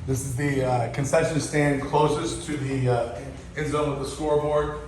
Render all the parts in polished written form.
This is the concession stand closest to the end zone with the scoreboard.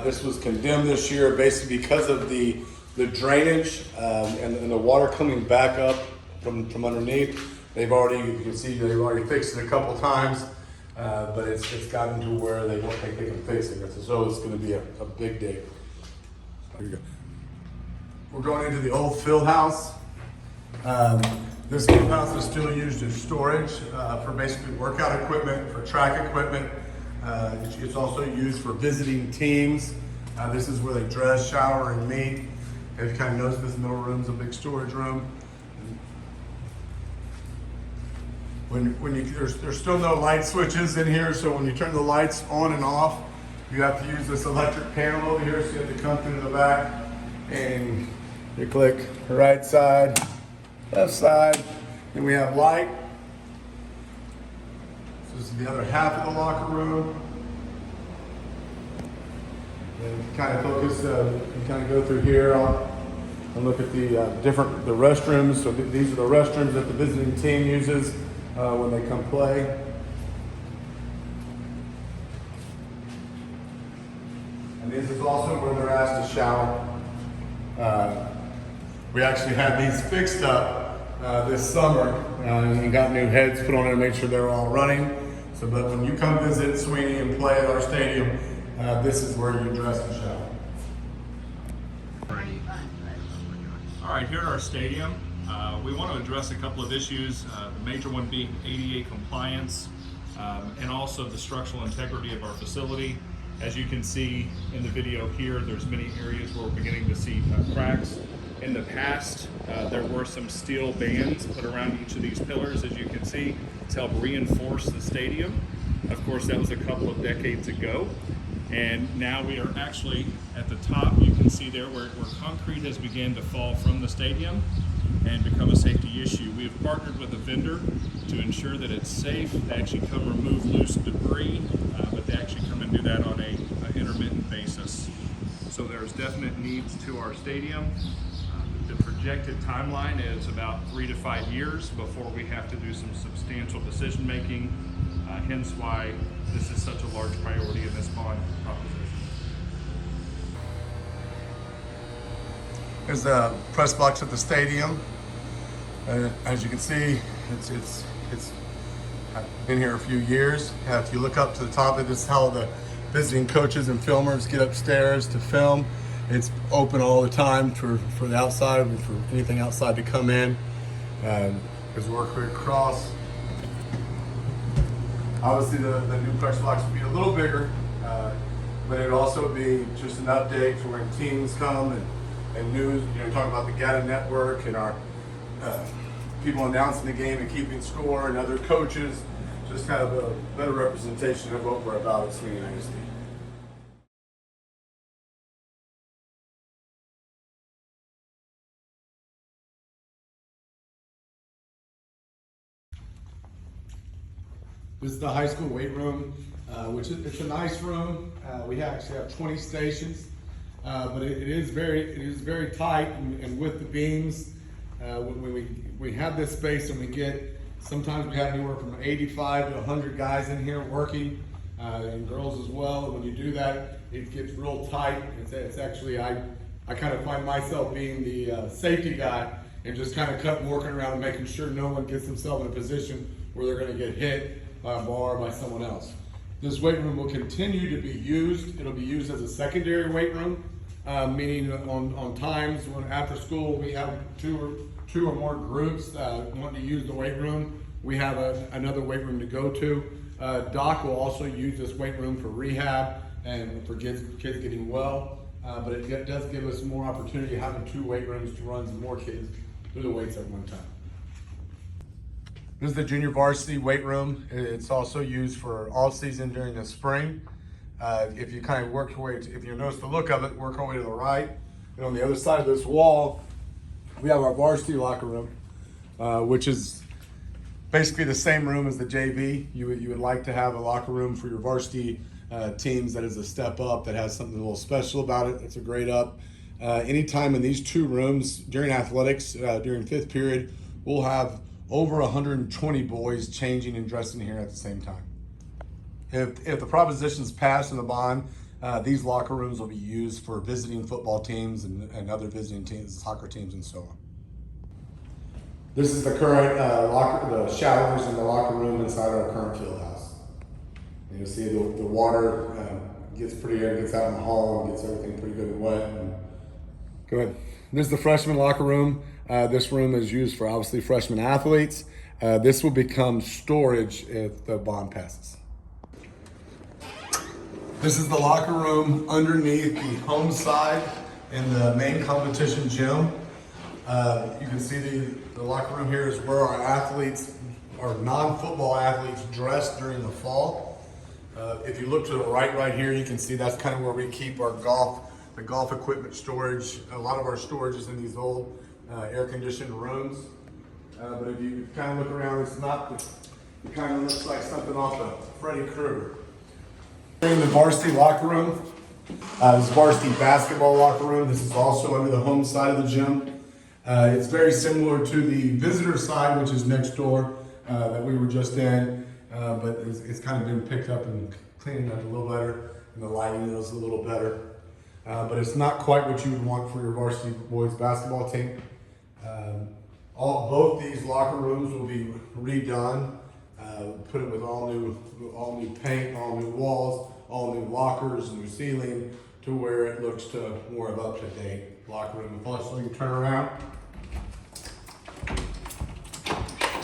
This was condemned this year basically because of the drainage and the water coming back up from underneath. They've already, you can see they've already fixed it a couple times, but it's gotten to where they don't think they can fix it. So it's going to be a big day. Here you go. We're going into the old field house. This field house is still used as storage for basically workout equipment, for track equipment. It's also used for visiting teams. This is where they dress, shower, and meet. If you kind of notice, this middle room is a big storage room. There's still no light switches in here, so when you turn the lights on and off, you have to use this electric panel over here, so you have to come through the back and you click right side, left side, and we have light. So this is the other half of the locker room. And kind of focus, you kind of go through here and look at the the restrooms. So these are the restrooms that the visiting team uses when they come play. And this is also where they're asked to shower. We actually had these fixed up this summer and got new heads put on it to make sure they're all running. So that when you come visit Sweeney and play at our stadium, this is where you dress and shower. All right, here at our stadium, we want to address a couple of issues, the major one being ADA compliance and also the structural integrity of our facility. As you can see in the video here, there's many areas where we're beginning to see cracks. In the past, there were some steel bands put around each of these pillars, as you can see, to help reinforce the stadium. Of course, that was a couple of decades ago. And now we are actually at the top, you can see there where concrete has begun to fall from the stadium and become a safety issue. We have partnered with a vendor to ensure that it's safe. They actually come remove loose debris, but they actually come and do that on an intermittent basis. So there's definite needs to our stadium. The projected timeline is about 3 to 5 years before we have to do some substantial decision making, hence why this is such a large priority in this bond proposition. There's the press box at the stadium. As you can see, it's been here a few years. If you look up to the top of this, how the visiting coaches and filmers get upstairs to film. It's open all the time for the outside, for anything outside to come in. Because we work right across. Obviously, the new press box will be a little bigger, but it would also be just an update for when teams come and news. You know, talking about the GATA network and our people announcing the game and keeping score, and other coaches. Just kind of a better representation of what we're about at Sweeney ISD. This is the high school weight room, which it's a nice room. We actually have 20 stations, but it is very tight, and with the beams, when we have this space and we get, sometimes we have anywhere from 85 to 100 guys in here working, and girls as well. And when you do that, it gets real tight. It's actually, I kind of find myself being the safety guy and just kind of working around and making sure no one gets themselves in a position where they're going to get hit by a bar or by someone else. This weight room will continue to be used. It'll be used as a secondary weight room, meaning on times when after school we have two or more groups wanting to use the weight room. We have another weight room to go to. Doc will also use this weight room for rehab and for kids getting well, but it does give us more opportunity having 2 weight rooms to run some more kids through the weights at one time. This is the junior varsity weight room. It's also used for all season during the spring. If you kind of work your way, if you notice the look of it, work our way to the right. And on the other side of this wall, we have our varsity locker room, which is basically the same room as the JV. You would like to have a locker room for your varsity teams that is a step up, that has something a little special about it. It's a grade up. Anytime in these 2 rooms during athletics, during 5th period, we'll have over 120 boys changing and dressing here at the same time. If the proposition's passed in the bond, these locker rooms will be used for visiting football teams and other visiting teams, soccer teams, and so on. This is the current the showers in the locker room inside our current field house. And you'll see the water gets pretty good, gets out in the hall and gets everything pretty good and wet. And go ahead. This is the freshman locker room. This room is used for obviously freshman athletes. This will become storage if the bond passes. This is the locker room underneath the home side in the main competition gym. You can see the locker room here is where our athletes, our non-football athletes, dress during the fall. If you look to the right here, you can see that's kind of where we keep our the golf equipment storage. A lot of our storage is in these old air-conditioned rooms. But if you kind of look around, it kind of looks like something off of Freddy Krueger. In the varsity locker room, this is varsity basketball locker room. This is also under the home side of the gym. It's very similar to the visitor side, which is next door that we were just in, but it's kind of been picked up and cleaned up a little better, and the lighting is a little better. But it's not quite what you would want for your varsity boys basketball team. Both these locker rooms will be redone. Put it with all new paint, all new walls, all new lockers, new ceiling, to where it looks to more of up-to-date locker room. So you can turn around.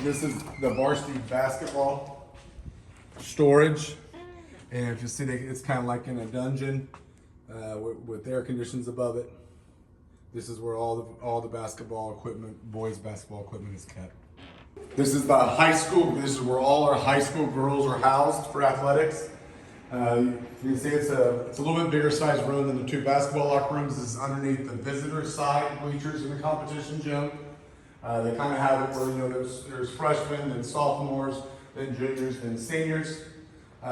This is the varsity basketball storage, and if you see, it's kind of like in a dungeon with air conditions above it. This is where all the basketball equipment, boys basketball equipment, is kept. This is the high school. This is where all our high school girls are housed for athletics. You can see it's a little bit bigger size room than the two basketball locker rooms. This is underneath the visitor side bleachers in the competition gym. They kind of have it where there's freshmen, then sophomores, then juniors, then seniors.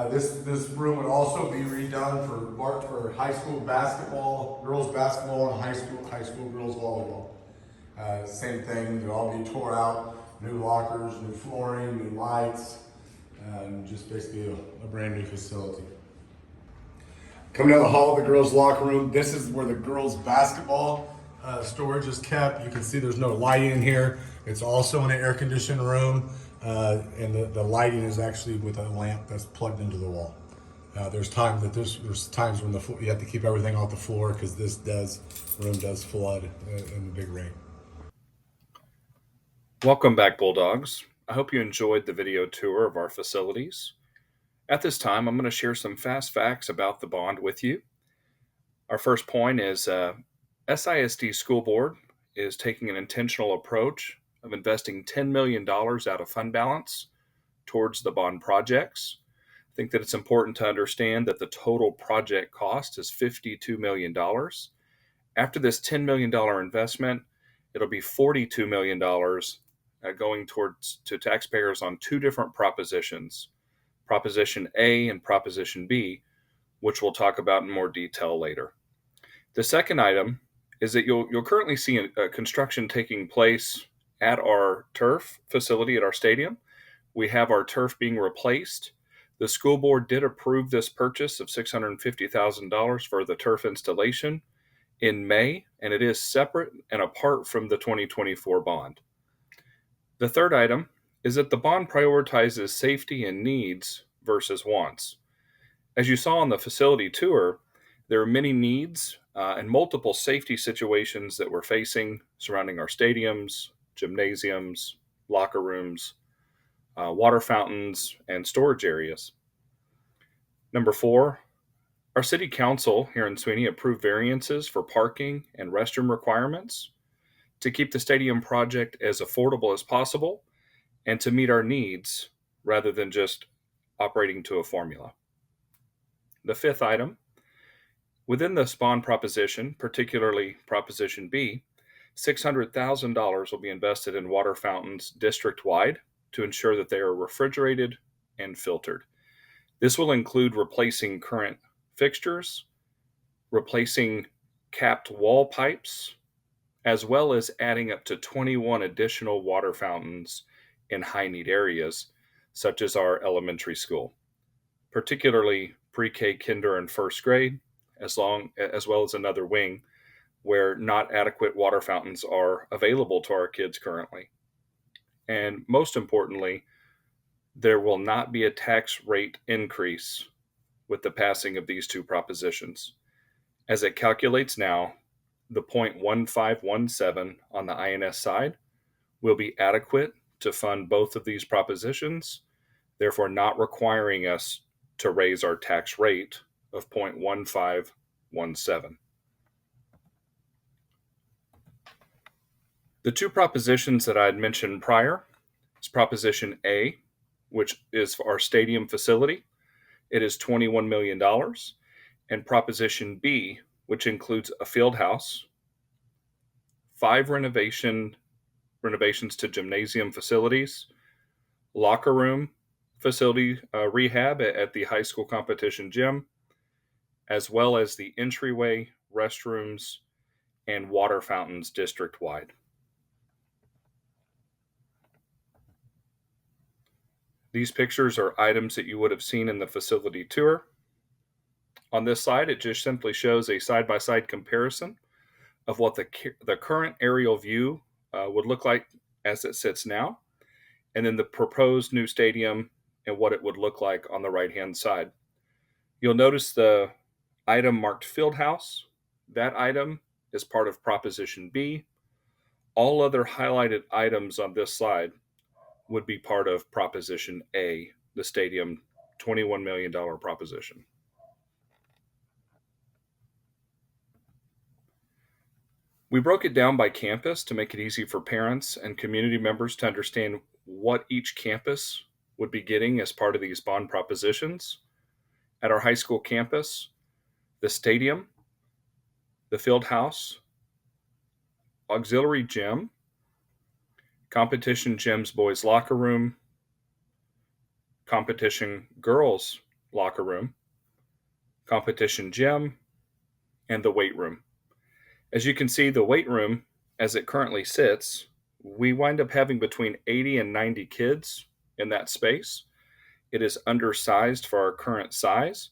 This room would also be redone for high school basketball, girls basketball, and high school girls volleyball. Same thing. They'll all be tore out. New lockers, new flooring, new lights, just basically a brand new facility. Coming down the hall of the girls' locker room, this is where the girls' basketball storage is kept. You can see there's no lighting in here. It's also in an air-conditioned room, and the lighting is actually with a lamp that's plugged into the wall. There's times when you have to keep everything off the floor because this room does flood in the big rain. Welcome back, Bulldogs. I hope you enjoyed the video tour of our facilities. At this time, I'm going to share some fast facts about the bond with you. Our first point is SISD School Board is taking an intentional approach of investing $10 million out of fund balance towards the bond projects. I think that it's important to understand that the total project cost is $52 million. After this $10 million investment, it'll be $42 million going to taxpayers on two different propositions, Proposition A and Proposition B, which we'll talk about in more detail later. The second item is that you'll currently see a construction taking place at our turf facility at our stadium. We have our turf being replaced. The school board did approve this purchase of $650,000 for the turf installation in May, and it is separate and apart from the 2024 bond. The third item is that the bond prioritizes safety and needs versus wants. As you saw on the facility tour, there are many needs and multiple safety situations that we're facing surrounding our stadiums, gymnasiums, locker rooms, water fountains, and storage areas. Number 4, our city council here in Sweeney approved variances for parking and restroom requirements to keep the stadium project as affordable as possible and to meet our needs rather than just operating to a formula. The fifth item, within this bond proposition, particularly Proposition B, $600,000 will be invested in water fountains district-wide to ensure that they are refrigerated and filtered. This will include replacing current fixtures, replacing capped wall pipes, as well as adding up to 21 additional water fountains in high need areas, such as our elementary school, particularly pre-K, kinder, and first grade, as well as another wing where not adequate water fountains are available to our kids currently. And most importantly, there will not be a tax rate increase with the passing of these two propositions. As it calculates now, the 0.1517 on the INS side will be adequate to fund both of these propositions, therefore not requiring us to raise our tax rate of 0.1517. The two propositions that I had mentioned prior is Proposition A, which is for our stadium facility. It is $21 million. And Proposition B, which includes a field house, 5 renovations to gymnasium facilities, locker room facility rehab at the high school competition gym, as well as the entryway, restrooms, and water fountains district-wide. These pictures are items that you would have seen in the facility tour. On this slide, it just simply shows a side-by-side comparison of what the current aerial view would look like as it sits now, and then the proposed new stadium and what it would look like on the right-hand side. You'll notice the item marked Field House. That item is part of Proposition B. All other highlighted items on this slide would be part of Proposition A, the stadium $21 million proposition. We broke it down by campus to make it easy for parents and community members to understand what each campus would be getting as part of these bond propositions. At our high school campus, the stadium, the field house, auxiliary gym, competition gyms boys locker room, competition girls locker room, competition gym, and the weight room. As you can see, the weight room, as it currently sits, we wind up having between 80 and 90 kids in that space. It is undersized for our current size.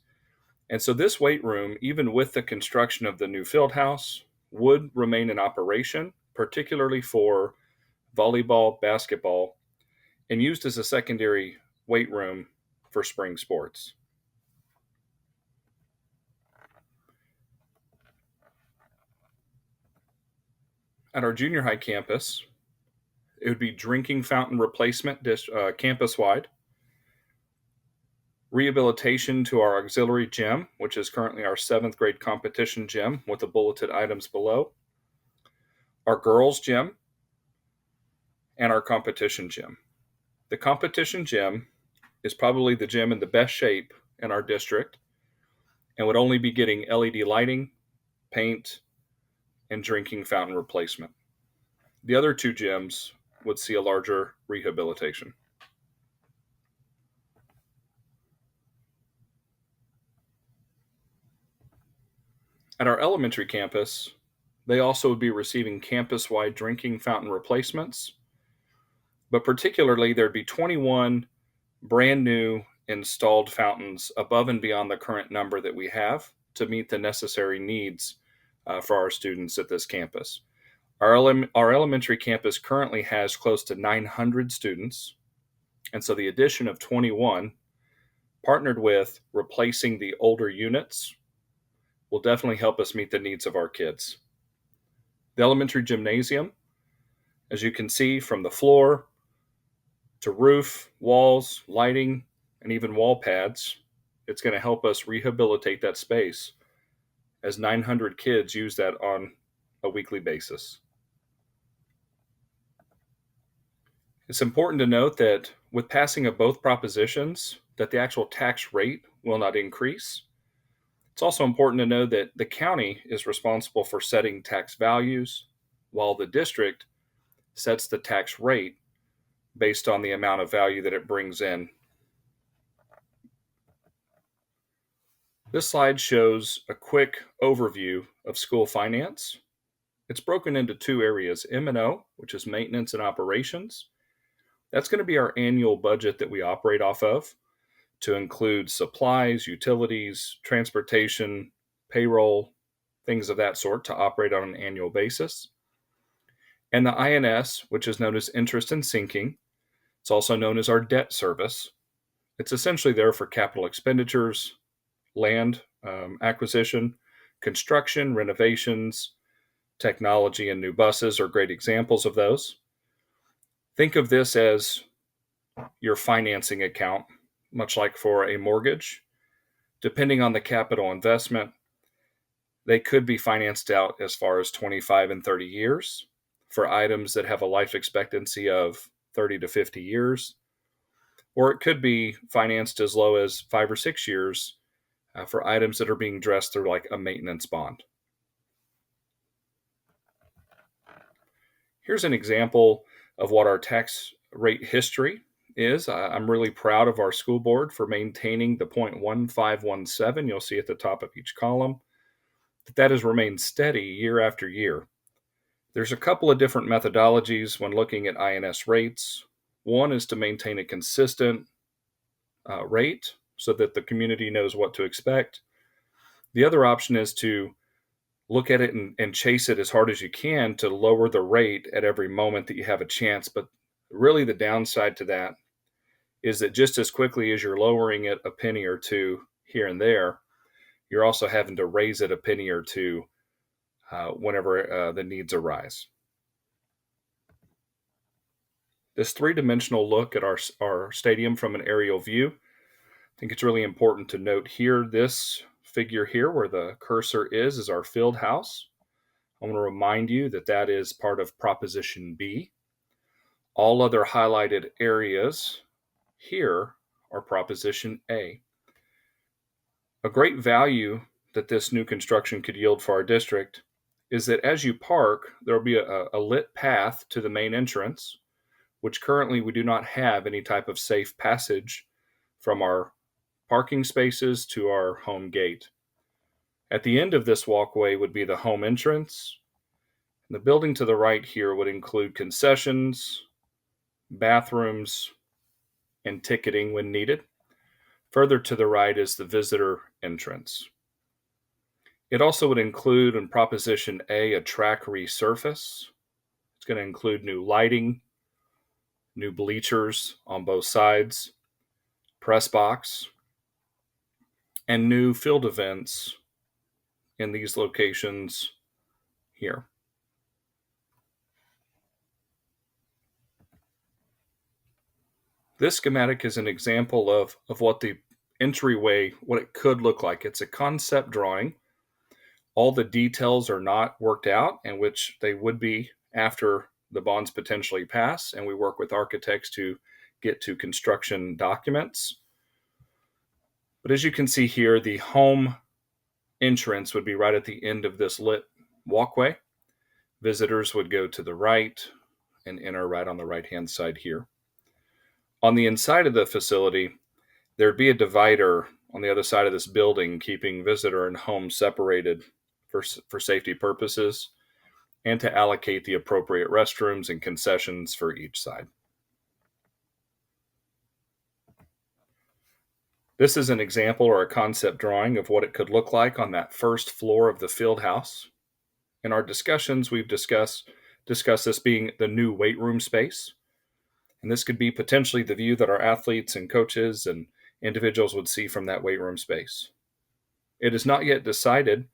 And so this weight room, even with the construction of the new field house, would remain in operation, particularly for volleyball, basketball, and used as a secondary weight room for spring sports. At our junior high campus, it would be drinking fountain replacement campus-wide, rehabilitation to our auxiliary gym, which is currently our 7th grade competition gym with the bulleted items below, our girls gym, and our competition gym. The competition gym is probably the gym in the best shape in our district and would only be getting LED lighting, paint, and drinking fountain replacement. The other two gyms would see a larger rehabilitation. At our elementary campus, they also would be receiving campus-wide drinking fountain replacements, but particularly there'd be 21 brand new installed fountains above and beyond the current number that we have to meet the necessary needs for our students at this campus. Our elementary campus currently has close to 900 students, and so the addition of 21, partnered with replacing the older units, will definitely help us meet the needs of our kids. The elementary gymnasium, as you can see from the floor to roof, walls, lighting, and even wall pads, it's going to help us rehabilitate that space as 900 kids use that on a weekly basis. It's important to note that with passing of both propositions, that the actual tax rate will not increase. It's also important to know that the county is responsible for setting tax values, while the district sets the tax rate based on the amount of value that it brings in. This slide shows a quick overview of school finance. It's broken into two areas, M&O, which is maintenance and operations, That's going to be our annual budget that we operate off of, to include supplies, utilities, transportation, payroll, things of that sort, to operate on an annual basis. And the INS, which is known as interest and sinking, it's also known as our debt service. It's essentially there for capital expenditures, land acquisition, construction, renovations, technology, and new buses are great examples of those. Think of this as your financing account, much like for a mortgage. Depending on the capital investment, they could be financed out as far as 25 and 30 years for items that have a life expectancy of 30 to 50 years, or it could be financed as low as 5 or 6 years for items that are being addressed through like a maintenance bond. Here's an example of what our tax rate history is. I'm really proud of our school board for maintaining the 0.1517. You'll see at the top of each column that has remained steady year after year. There's a couple of different methodologies when looking at INS rates. One is to maintain a consistent rate so that the community knows what to expect. The other option is to look at it and chase it as hard as you can to lower the rate at every moment that you have a chance. But really the downside to that is that just as quickly as you're lowering it a penny or two here and there, you're also having to raise it a penny or two whenever the needs arise. This three-dimensional look at our stadium from an aerial view, I think it's really important to note here, this figure here where the cursor is our field house. I want to remind you that that is part of Proposition B. All other highlighted areas here are Proposition A. A great value that this new construction could yield for our district is that as you park, there will be a lit path to the main entrance, which currently we do not have any type of safe passage from our parking spaces to our home gate. At the end of this walkway would be the home entrance. The building to the right here would include concessions, bathrooms, and ticketing when needed. Further to the right is the visitor entrance. It also would include in Proposition A a track resurface. It's going to include new lighting, new bleachers on both sides, press box, and new field events in these locations here. This schematic is an example of what the entryway, what it could look like. It's a concept drawing. All the details are not worked out, and which they would be after the bonds potentially pass, and we work with architects to get to construction documents. But as you can see here, the home entrance would be right at the end of this lit walkway. Visitors would go to the right and enter right on the right-hand side here. On the inside of the facility, there'd be a divider on the other side of this building, keeping visitor and home separated for safety purposes, and to allocate the appropriate restrooms and concessions for each side. This is an example or a concept drawing of what it could look like on that first floor of the field house. In our discussions, we've discussed this being the new weight room space. And this could be potentially the view that our athletes and coaches and individuals would see from that weight room space. It is not yet decided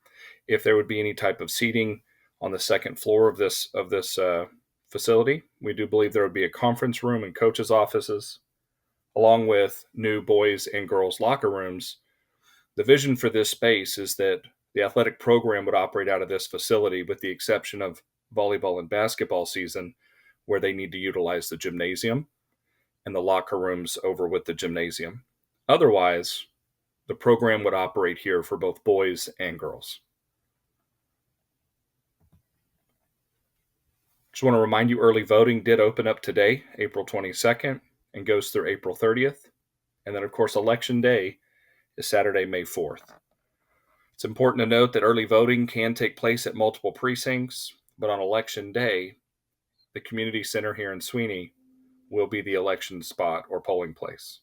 if there would be any type of seating on the second floor of this facility. We do believe there would be a conference room and coaches' offices, along with new boys and girls' locker rooms. The vision for this space is that the athletic program would operate out of this facility, with the exception of volleyball and basketball season, where they need to utilize the gymnasium and the locker rooms over with the gymnasium. Otherwise, the program would operate here for both boys and girls. Just want to remind you, early voting did open up today, April 22nd, and goes through April 30th. And then, of course, Election Day is Saturday, May 4th. It's important to note that early voting can take place at multiple precincts, but on Election Day, the community center here in Sweeney will be the election spot or polling place.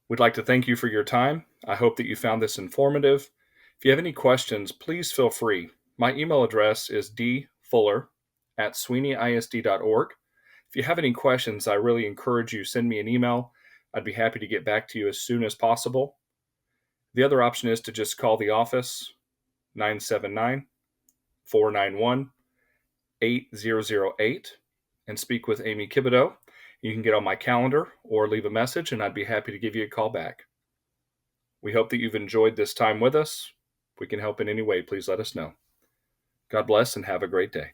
We'd like to thank you for your time. I hope that you found this informative. If you have any questions, please feel free. My email address is dfuller@sweeneyisd.org. If you have any questions, I really encourage you send me an email. I'd be happy to get back to you as soon as possible. The other option is to just call the office, 979-491-8008, and speak with Amy Kibido. You can get on my calendar or leave a message, and I'd be happy to give you a call back. We hope that you've enjoyed this time with us. If we can help in any way, please let us know. God bless and have a great day.